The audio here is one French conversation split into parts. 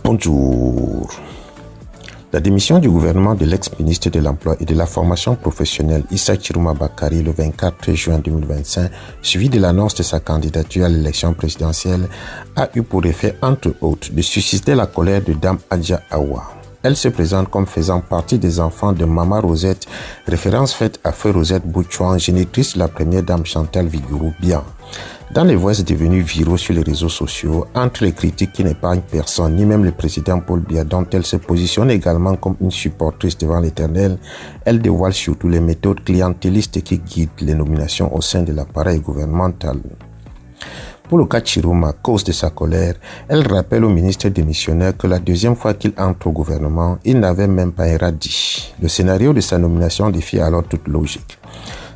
Bonjour. La démission du gouvernement de l'ex-ministre de l'Emploi et de la Formation professionnelle Issa Chiroma Bakary le 24 juin 2025, suivi de l'annonce de sa candidature à l'élection présidentielle, a eu pour effet, entre autres, de susciter la colère de Dame Adja Awa. Elle se présente comme faisant partie des enfants de Mama Rosette, référence faite à Feu Rosette Boutchouan, génitrice de la première dame Chantal Vigouroux Bian. Dans les voix devenues viraux sur les réseaux sociaux, entre les critiques qui n'épargnent personne, ni même le président Paul Biya, dont elle se positionne également comme une supportrice devant l'Éternel, elle dévoile surtout les méthodes clientélistes qui guident les nominations au sein de l'appareil gouvernemental. Pour le cas Chiroma, à cause de sa colère, elle rappelle au ministre démissionnaire que la deuxième fois qu'il entre au gouvernement, il n'avait même pas un radis. Le scénario de sa nomination défie alors toute logique.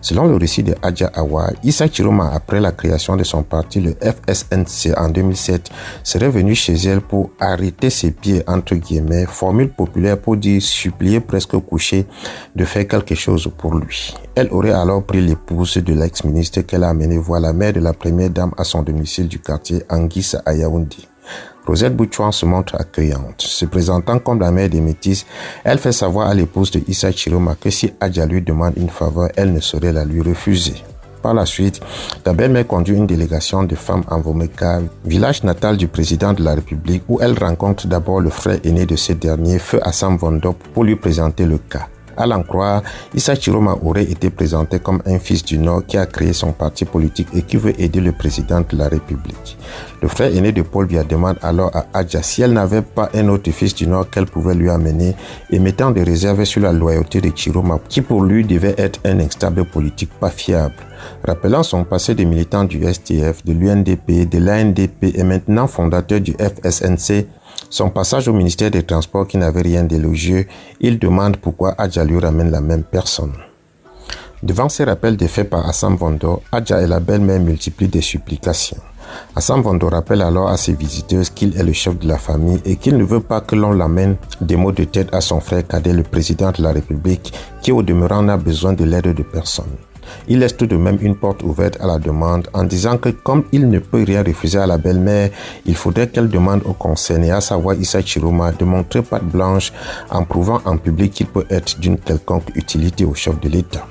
Selon le récit de Adja Awa, Issa Chiroma, après la création de son parti, le FSNC, en 2007, serait venu chez elle pour arrêter ses pieds, entre guillemets, formule populaire pour dire supplier presque couché de faire quelque chose pour lui. Elle aurait alors pris l'épouse de l'ex-ministre qu'elle a amené voir la mère de la première dame à son domicile du quartier Anguissa à Yaoundé. Rosette Boutchouan se montre accueillante. Se présentant comme la mère des métis, elle fait savoir à l'épouse de Issa Chiroma que si Adja lui demande une faveur, elle ne saurait la lui refuser. Par la suite, la belle-mère conduit une délégation de femmes en Vomeka, village natal du président de la République, où elle rencontre d'abord le frère aîné de ce dernier, Feu Assam Vondop, pour lui présenter le cas. À l'en croire, Issa Chiroma aurait été présenté comme un fils du Nord qui a créé son parti politique et qui veut aider le président de la République. Le frère aîné de Paul Biya demande alors à Adja si elle n'avait pas un autre fils du Nord qu'elle pouvait lui amener, et mettant des réserves sur la loyauté de Chiroma, qui pour lui devait être un instable politique pas fiable. Rappelant son passé de militant du STF, de l'UNDP, de l'ANDP et maintenant fondateur du FSNC, son passage au ministère des Transports qui n'avait rien d'élogieux, il demande pourquoi Adja lui ramène la même personne. Devant ces rappels des faits par Assam Vondo, Adja et la belle-mère multiplient des supplications. Assam Vondo rappelle alors à ses visiteuses qu'il est le chef de la famille et qu'il ne veut pas que l'on l'amène des maux de tête à son frère cadet, le président de la République, qui au demeurant n'a besoin de l'aide de personne. Il laisse tout de même une porte ouverte à la demande en disant que comme il ne peut rien refuser à la belle-mère, il faudrait qu'elle demande au concerné, à savoir Issa Chiroma, de montrer patte blanche en prouvant en public qu'il peut être d'une quelconque utilité au chef de l'État.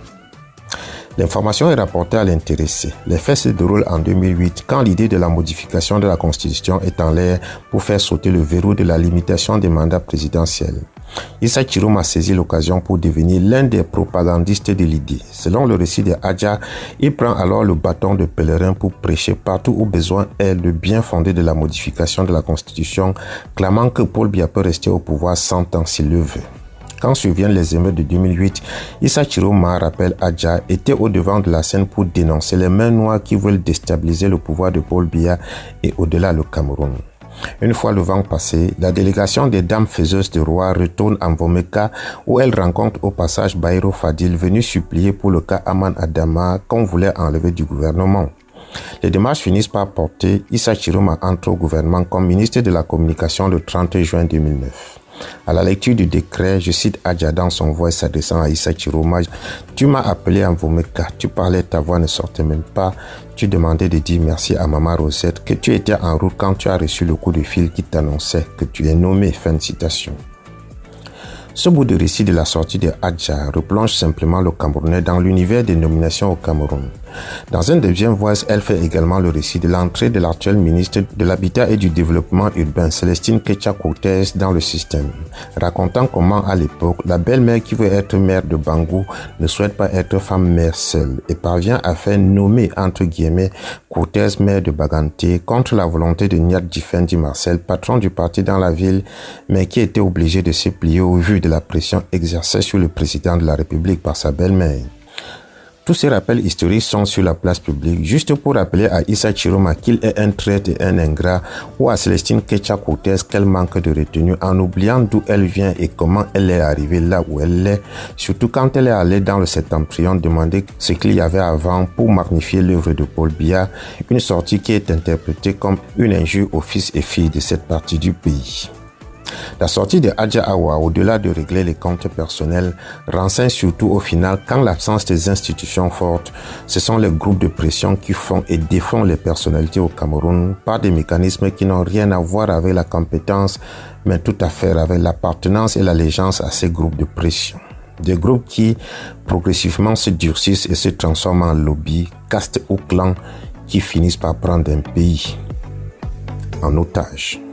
L'information est rapportée à l'intéressé. Les faits se déroulent en 2008 quand l'idée de la modification de la Constitution est en l'air pour faire sauter le verrou de la limitation des mandats présidentiels. Issa Chiroma a saisi l'occasion pour devenir l'un des propagandistes de l'idée. Selon le récit de Adja, il prend alors le bâton de pèlerin pour prêcher partout où besoin est le bien fondé de la modification de la Constitution, clamant que Paul Biya peut rester au pouvoir 100 ans s'il le veut. Quand surviennent les émeutes de 2008, Issa Chiroma, rappelle Adja, était au devant de la scène pour dénoncer les mains noires qui veulent déstabiliser le pouvoir de Paul Biya et au-delà le Cameroun. Une fois le vent passé, la délégation des dames faiseuses de roi retourne en Vomeka où elle rencontre au passage Baïro Fadil venu supplier pour le cas Aman Adama qu'on voulait enlever du gouvernement. Les démarches finissent par porter Issa Chiroma entre au gouvernement comme ministre de la Communication le 30 juin 2009. À la lecture du décret, je cite Adja dans son voix s'adressant à Issa Chiroma. Tu m'as appelé en Vomeka, tu parlais, ta voix ne sortait même pas. Tu demandais de dire merci à Maman Rosette, que tu étais en route quand tu as reçu le coup de fil qui t'annonçait que tu es nommé. Fin de citation. Ce bout de récit de la sortie de Adja replonge simplement le Camerounais dans l'univers des nominations au Cameroun. Dans un deuxième voice, elle fait également le récit de l'entrée de l'actuel ministre de l'Habitat et du Développement urbain, Célestine Ketcha-Cortez, dans le système, racontant comment à l'époque, la belle-mère qui veut être mère de Bangou ne souhaite pas être femme-mère seule et parvient à faire nommer, entre guillemets, Cortez mère de Baganté contre la volonté de Niat Difendi Marcel, patron du parti dans la ville, mais qui était obligé de se plier au vu de la pression exercée sur le président de la République par sa belle-mère. Tous ces rappels historiques sont sur la place publique, juste pour rappeler à Issa Chiroma qu'il est un traître et un ingrat, ou à Célestine Ketcha-Cortez qu'elle manque de retenue en oubliant d'où elle vient et comment elle est arrivée là où elle est, surtout quand elle est allée dans le Septentrion demander ce qu'il y avait avant pour magnifier l'œuvre de Paul Biya, une sortie qui est interprétée comme une injure aux fils et filles de cette partie du pays. La sortie de Adja Awa, au-delà de régler les comptes personnels, renseigne surtout au final qu'en l'absence des institutions fortes, ce sont les groupes de pression qui font et défont les personnalités au Cameroun par des mécanismes qui n'ont rien à voir avec la compétence, mais tout à faire avec l'appartenance et l'allégeance à ces groupes de pression. Des groupes qui progressivement se durcissent et se transforment en lobby, castes ou clans qui finissent par prendre un pays en otage.